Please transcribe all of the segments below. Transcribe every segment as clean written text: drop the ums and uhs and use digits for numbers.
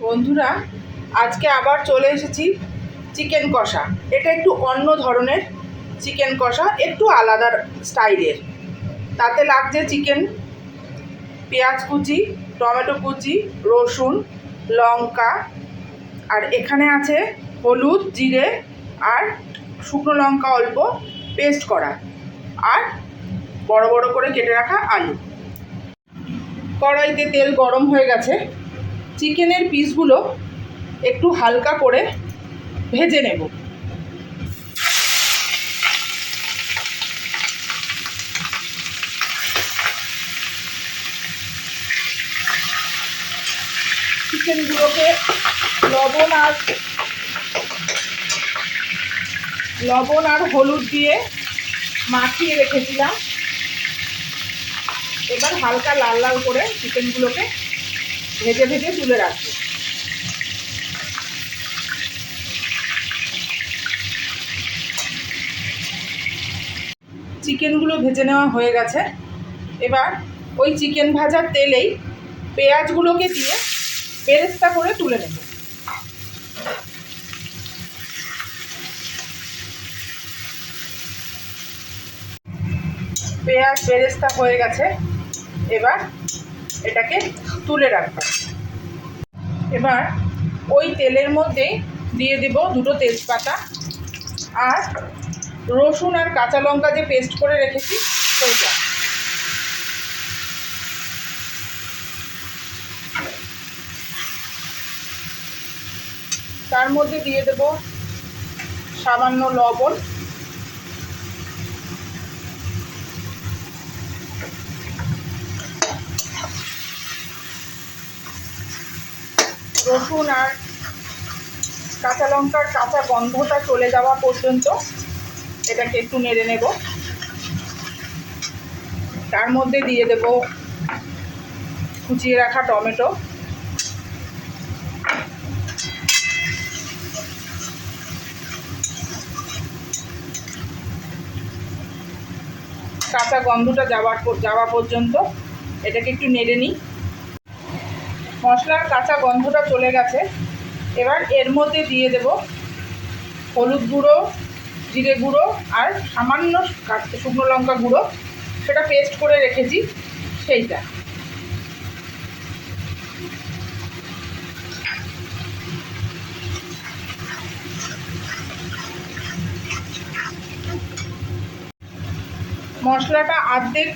বন্ধুরা, আজকে আবার চলে এসেছি চিকেন কষা। এটা একটু অন্য ধরনের চিকেন কষা, একটু আলাদা স্টাইলের। তাতে লাগছে চিকেন, পেঁয়াজ কুচি, টমেটো কুচি, রসুন, লঙ্কা, আর এখানে আছে হলুদ, জিরে আর শুকনো লঙ্কা অল্প পেস্ট করা, আর বড় বড় করে কেটে রাখা আলু। কড়াইতে তেল গরম হয়ে গেছে। চিকেনের পিসগুলো একটু হালকা করে ভেজে নেব। চিকেনগুলোকে লবণ আর হলুদ দিয়ে মাখিয়ে রেখেছিলাম। এবার হালকা লাল লাল করে চিকেনগুলোকে ভেজে ভেজে তুলে রাখবো। চিকেনগুলো ভেজে নেওয়া হয়ে গেছে। এবার ওই চিকেন ভাজার তেলেই পেঁয়াজগুলোকে দিয়ে বেরেস্তা করে তুলে নেব। পেঁয়াজ বেরেস্তা হয়ে গেছে, এবার এটাকে তুলে রাখবো। এবার ওই তেলের মধ্যেই দিয়ে দেব দুটো তেজপাতা আর রসুন আর কাঁচা লঙ্কা যে পেস্ট করে রেখেছি সেইটা। তার মধ্যে দিয়ে দেব সামান্য লবণ, রসুন আর কাঁচা লঙ্কার কাঁচা গন্ধটা চলে যাওয়া পর্যন্ত এটাকে একটু নেড়ে নেব। তার মধ্যে দিয়ে দেব কুচিয়ে রাখা টমেটো, কাঁচা গন্ধটা যাওয়া পর্যন্ত এটাকে একটু নেড়ে নিই। মশলার কাঁচা গন্ধটা চলে গেছে। এবার এর মধ্যে দিয়ে দেব হলুদ গুঁড়ো, জিরে গুঁড়ো আর সামান্য শুকনো লঙ্কা গুঁড়ো, সেটা পেস্ট করে রেখেছি সেইটা। মশলাটা আর্ধেক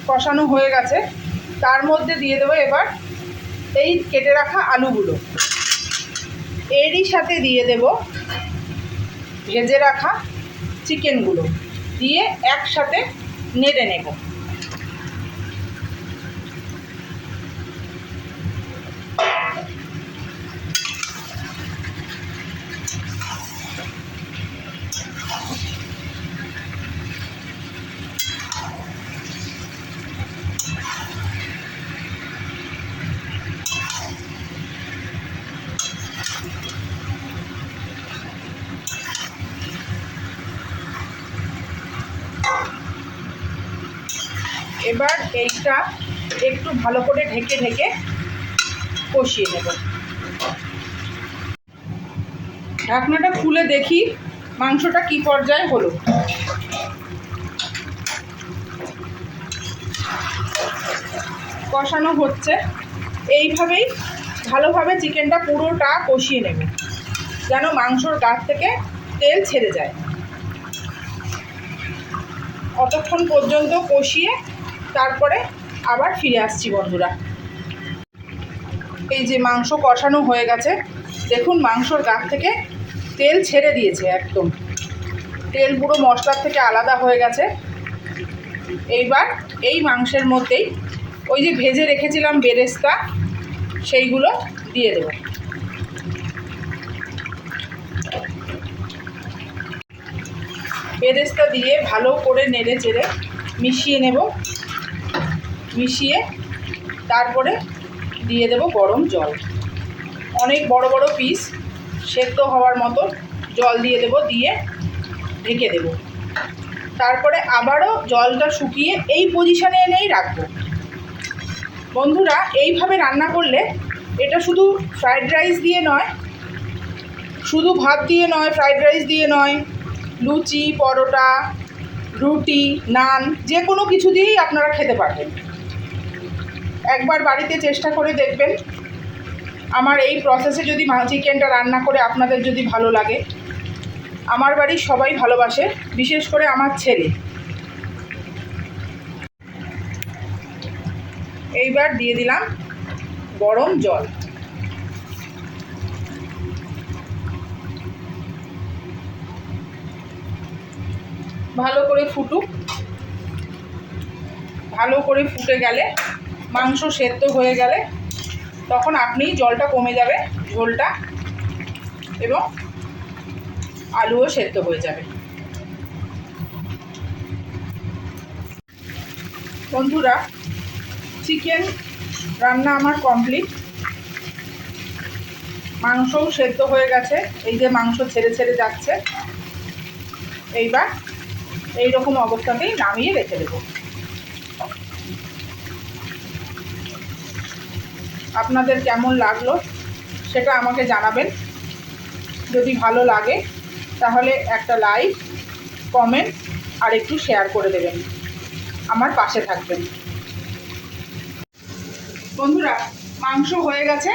কষানো হয়ে গেছে। তার মধ্যে দিয়ে দেবো এবার এই কেটে রাখা আলুগুলো। এরই সাথে দিয়ে দেব ভেজে রাখা চিকেনগুলো, দিয়ে একসাথে নেড়ে নেব। এবার এইটা একটু ভালো করে ঢেকে ঢেকে কষিয়ে নেব। ঢাকনাটা খুলে দেখি মাংসটা কি পর্যায়ে হলো। কষানো হচ্ছে, এইভাবেই ভালোভাবে চিকেনটা পুরোটা কষিয়ে নেব যেন মাংসর গাছ থেকে তেল ছেড়ে যায়। অতক্ষণ পর্যন্ত কষিয়ে তারপরে আবার ফিরে আসছি বন্ধুরা। এই যে মাংস কষানো হয়ে গেছে, দেখুন মাংসর গাছ থেকে তেল ছেড়ে দিয়েছে, একদম তেল পুরো মশলার থেকে আলাদা হয়ে গেছে। এইবার এই মাংসের মধ্যেই ওই যে ভেজে রেখেছিলাম বেরেস্তা, সেইগুলো দিয়ে দেব। বেরেস্তা দিয়ে ভালো করে নেড়ে চেড়ে মিশিয়ে নেব। মিশিয়ে তারপরে দিয়ে দেব গরম জল। অনেক বড় বড় পিস সেদ্ধ হওয়ার মতো জল দিয়ে দেব, দিয়ে ঢেকে দেব। তারপরে আবারও জলটা শুকিয়ে এই পজিশনে এনেই রাখবো। বন্ধুরা, এইভাবে রান্না করলে এটা শুধু ফ্রাইড রাইস দিয়ে নয়, শুধু ভাত দিয়ে নয়, ফ্রাইড রাইস দিয়ে নয়, লুচি, পরোটা, রুটি, নান, যে কোনো কিছু দিয়েই আপনারা খেতে পারবেন। একবার বাড়িতে চেষ্টা করে দেখবেন। আমার এই প্রসেসে যদি চিকেনটা রান্না করে আপনাদের যদি ভালো লাগে, আমার বাড়ির সবাই ভালোবাসে, বিশেষ করে আমার ছেলে। এইবার দিয়ে দিলাম গরম জল। ভালো করে ফুটুক। ভালো করে ফুটে গেলে, মাংস সেদ্ধ হয়ে গেলে, তখন আপনি জলটা কমে যাবে, ঝোলটা, এবং আলুও সেদ্ধ হয়ে যাবে। বন্ধুরা, চিকেন রান্না আমার কমপ্লিট। মাংসও সেদ্ধ হয়ে গেছে, এই যে মাংস ছেড়ে ছেড়ে যাচ্ছে। এইবার এই রকম অবস্থাতেই নামিয়ে রেখে দেব। আপনাদের কেমন লাগলো সেটা আমাকে জানাবেন। যদি ভালো লাগে তাহলে একটা লাইক, কমেন্ট আর একটু শেয়ার করে দেবেন, আমার পাশে থাকবেন। বন্ধুরা, মাংস হয়ে গেছে,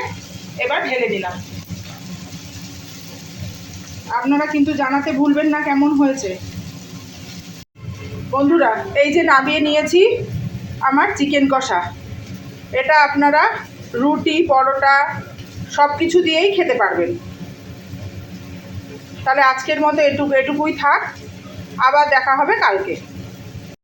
এবার ঢেলে দিলাম। আপনারা কিন্তু জানাতে ভুলবেন না কেমন হয়েছে। বন্ধুরা, এই যে নামিয়ে নিয়েছি আমার চিকেন কষা। এটা আপনারা রুটি, পরোটা সব কিছু দিয়েই খেতে পারবেন। তাহলে আজকের মতো এটুকুই থাক, আবার দেখা হবে কালকে।